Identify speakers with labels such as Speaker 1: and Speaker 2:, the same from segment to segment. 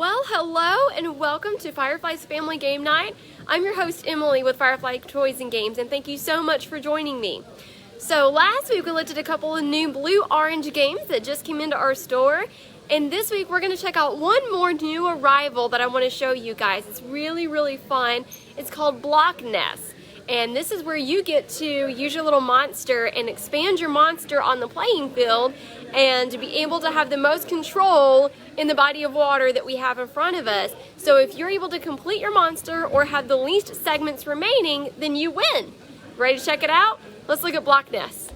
Speaker 1: Well, hello and welcome to Firefly's Family Game Night. I'm your host, Emily, with Firefly Toys and Games, and thank you so much for joining me. So last week we looked at a couple of new blue-orange games that just came into our store, and this week we're going to check out one more new arrival that I want to show you guys. It's really fun. It's called Blockness, and this is where you get to use your little monster and expand your monster on the playing field and to be able to have the most control in the body of water that we have in front of us. So if you're able to complete your monster or have the least segments remaining, then you win. Ready to check it out? Let's look at Blockness.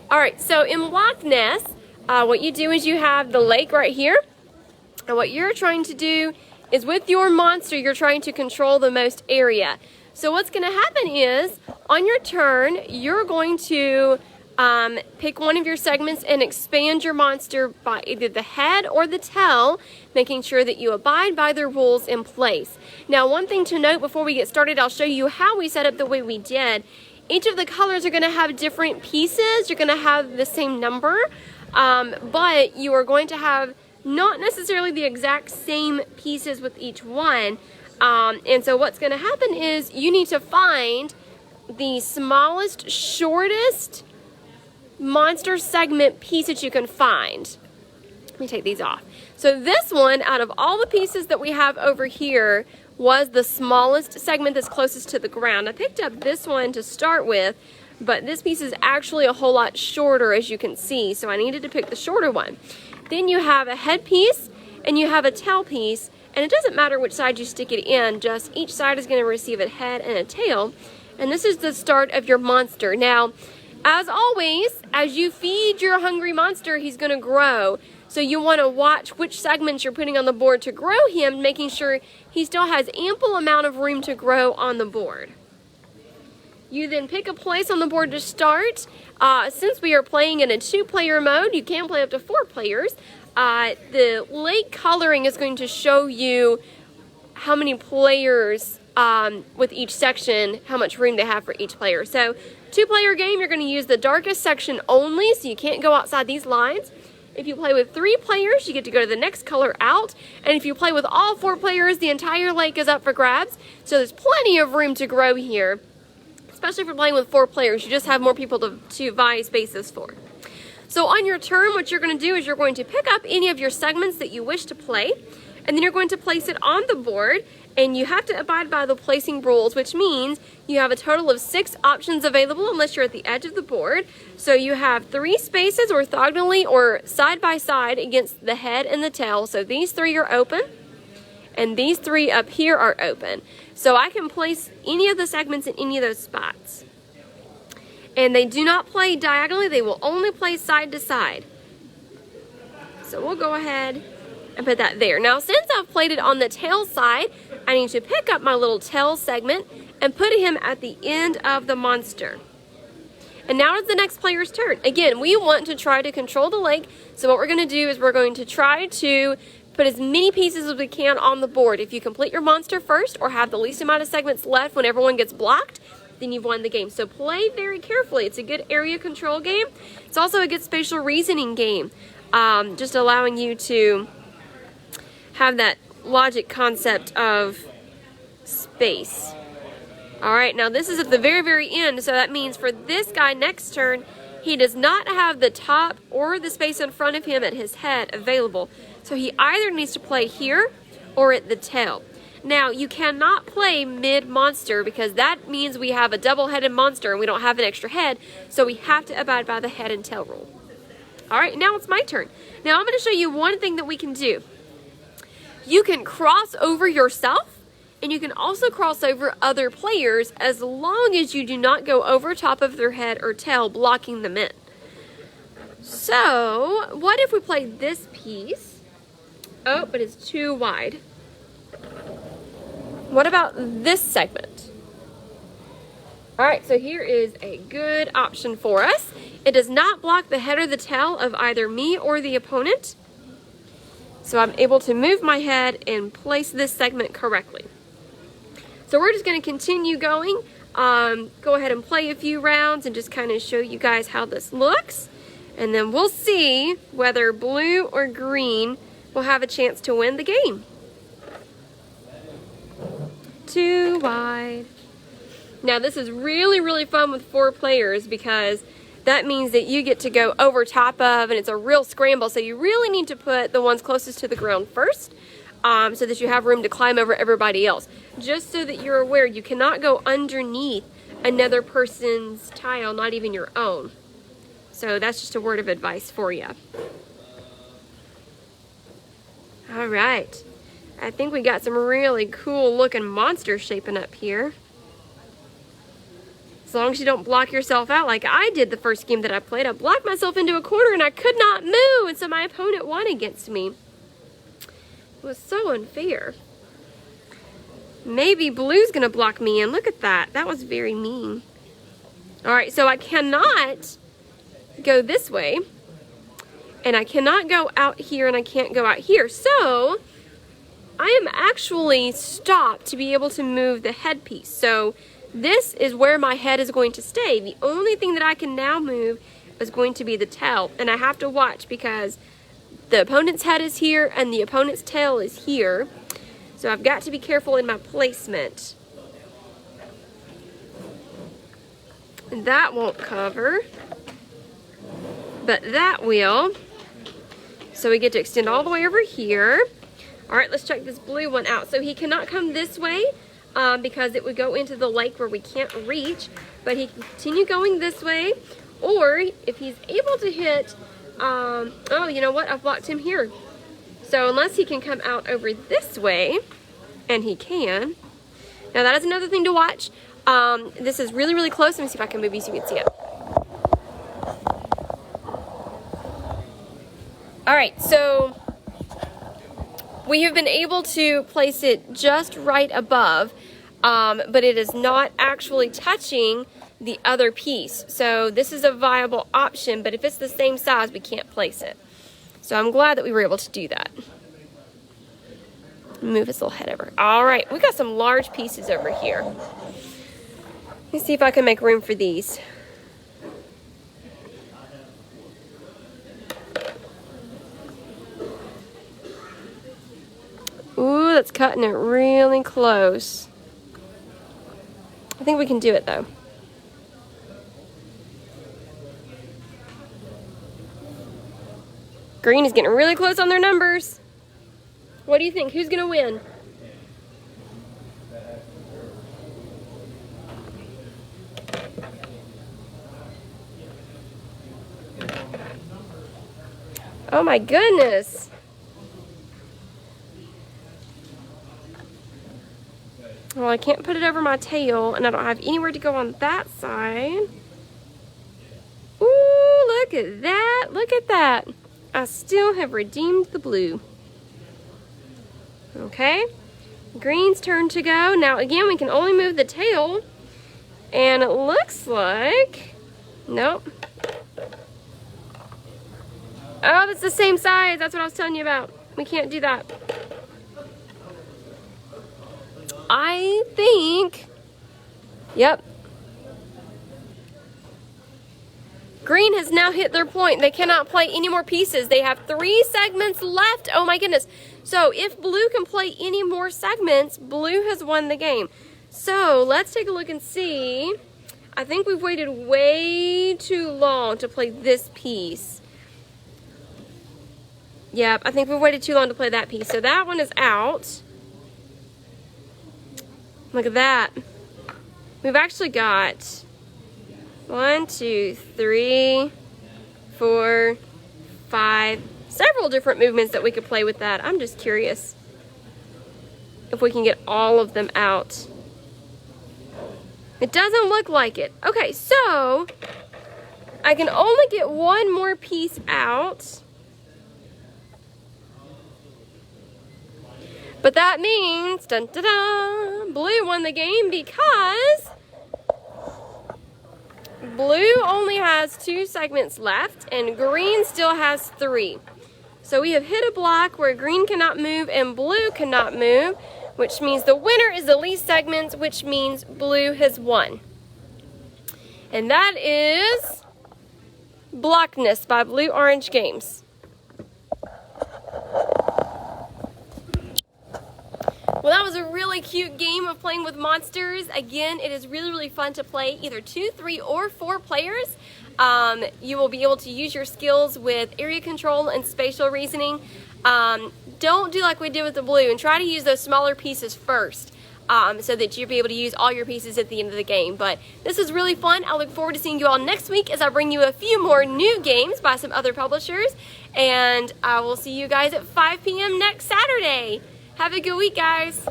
Speaker 1: Alright, so in Blockness, what you do is you have the lake right here, and what you're trying to do is with your monster, you're trying to control the most area. So what's going to happen is, on your turn, you're going to pick one of your segments and expand your monster by either the head or the tail, making sure that you abide by the rules in place. Now, one thing to note before we get started, I'll show you how we set up the way we did. Each of the colors are going to have different pieces. You're going to have the same number, but you are going to have not necessarily the exact same pieces with each one. And so what's going to happen is you need to find the smallest, shortest monster segment piece that you can find. Let me take these off. So this one, out of all the pieces that we have over here, was the smallest segment that's closest to the ground. I picked up this one to start with, but this piece is actually a whole lot shorter, as you can see, so I needed to pick the shorter one. Then you have a head piece and you have a tail piece, and it doesn't matter which side you stick it in, just each side is going to receive a head and a tail, and this is the start of your monster. Now, as always, as you feed your hungry monster, he's going to grow. So you want to watch which segments you're putting on the board to grow him, making sure he still has ample amount of room to grow on the board. You then pick a place on the board to start. Since we are playing in a 2-player mode, you can play up to 4 players. The lake coloring is going to show you how many players with each section, how much room they have for each player. So 2-player game, you're going to use the darkest section only, so you can't go outside these lines. If you play with 3 players, you get to go to the next color out. And if you play with all 4 players, the entire lake is up for grabs. So there's plenty of room to grow here. Especially if you're playing with 4 players, you just have more people to vie spaces for. So on your turn, what you're going to do is you're going to pick up any of your segments that you wish to play, and then you're going to place it on the board, and you have to abide by the placing rules, which means you have a total of 6 options available unless you're at the edge of the board. So you have 3 spaces orthogonally or side by side against the head and the tail. So these 3 are open, and these 3 up here are open. So I can place any of the segments in any of those spots. And they do not play diagonally, they will only play side to side. So we'll go ahead and put that there. Now, since I've played it on the tail side, I need to pick up my little tail segment and put him at the end of the monster. And now it's the next player's turn. Again, we want to try to control the lake, so what we're going to do is we're going to try to put as many pieces as we can on the board. If you complete your monster first or have the least amount of segments left when everyone gets blocked, then you've won the game. So play very carefully. It's a good area control game. It's also a good spatial reasoning game, just allowing you to have that logic concept of space. Alright, now this is at the very end, so that means for this guy next turn, he does not have the top or the space in front of him at his head available. So he either needs to play here or at the tail. Now, you cannot play mid-monster because that means we have a double-headed monster and we don't have an extra head, so we have to abide by the head and tail rule. Alright, now it's my turn. Now I'm going to show you one thing that we can do. You can cross over yourself, and you can also cross over other players as long as you do not go over top of their head or tail, blocking them in. So, what if we play this piece? Oh, but it's too wide. What about this segment? Alright, so here is a good option for us. It does not block the head or the tail of either me or the opponent. So I'm able to move my head and place this segment correctly. So we're just going to continue going. Go ahead and play a few rounds and just kind of show you guys how this looks. And then we'll see whether blue or green will have a chance to win the game. 2 wide. Now this is really, really fun with 4 players because that means that you get to go over top of, and it's a real scramble. So you really need to put the ones closest to the ground first, so that you have room to climb over everybody else. Just so that you're aware, you cannot go underneath another person's tile, not even your own. So that's just a word of advice for you. All right. I think we got some really cool looking monsters shaping up here. As long as you don't block yourself out like I did the first game that I played. I blocked myself into a corner and I could not move, and so my opponent won against me. It was so unfair. Maybe blue's gonna block me in. Look at that. That was very mean. All right, so I cannot go this way, and I cannot go out here, and I can't go out here. So I am actually stopped to be able to move the headpiece. So this is where my head is going to stay. The only thing that I can now move is going to be the tail, and I have to watch because the opponent's head is here and the opponent's tail is here. So I've got to be careful in my placement. And that won't cover, but that will. So we get to extend all the way over here. All right, let's check this blue one out. So he cannot come this way because it would go into the lake where we can't reach, but he can continue going this way, or if he's able to hit, oh, you know what? I've blocked him here. So unless he can come out over this way, and he can. Now that is another thing to watch. This is really, really close. Let me see if I can move you so you can see it. All right, so we have been able to place it just right above, but it is not actually touching the other piece. So this is a viable option, but if it's the same size, we can't place it. So I'm glad that we were able to do that. Move his little head over. All right, we got some large pieces over here. Let me see if I can make room for these. Ooh, that's cutting it really close. I think we can do it though. Green is getting really close on their numbers. What do you think? Who's gonna win? Oh my goodness. Well, I can't put it over my tail, and I don't have anywhere to go on that side. Ooh, look at that. Look at that. I still have redeemed the blue. Okay. Green's turn to go. Now, again, we can only move the tail, and it looks like... Nope. Oh, that's the same size. That's what I was telling you about. We can't do that. I think, yep. Green has now hit their point. They cannot play any more pieces. They have 3 segments left. Oh my goodness. So if blue can play any more segments, blue has won the game. So let's take a look and see. I think we've waited way too long to play this piece. Yep, I think we've waited too long to play that piece. So that one is out. Look at that. We've actually got 1, 2, 3, 4, 5, several different movements that we could play with that. I'm just curious if we can get all of them out. It doesn't look like it. Okay, so I can only get one more piece out. But that means, dun, dun, dun, blue won the game because blue only has 2 segments left and green still has 3. So we have hit a block where green cannot move and blue cannot move, which means the winner is the least segments, which means blue has won. And that is Blockness by Blue Orange Games. really cute game of playing with monsters. Again, it is really, really fun to play either 2, 3, or 4 players. You will be able to use your skills with area control and spatial reasoning. Don't do like we did with the blue and try to use those smaller pieces first. So that you'll be able to use all your pieces at the end of the game. But this is really fun. I look forward to seeing you all next week as I bring you a few more new games by some other publishers. And I will see you guys at 5 p.m. next Saturday. Have a good week, guys.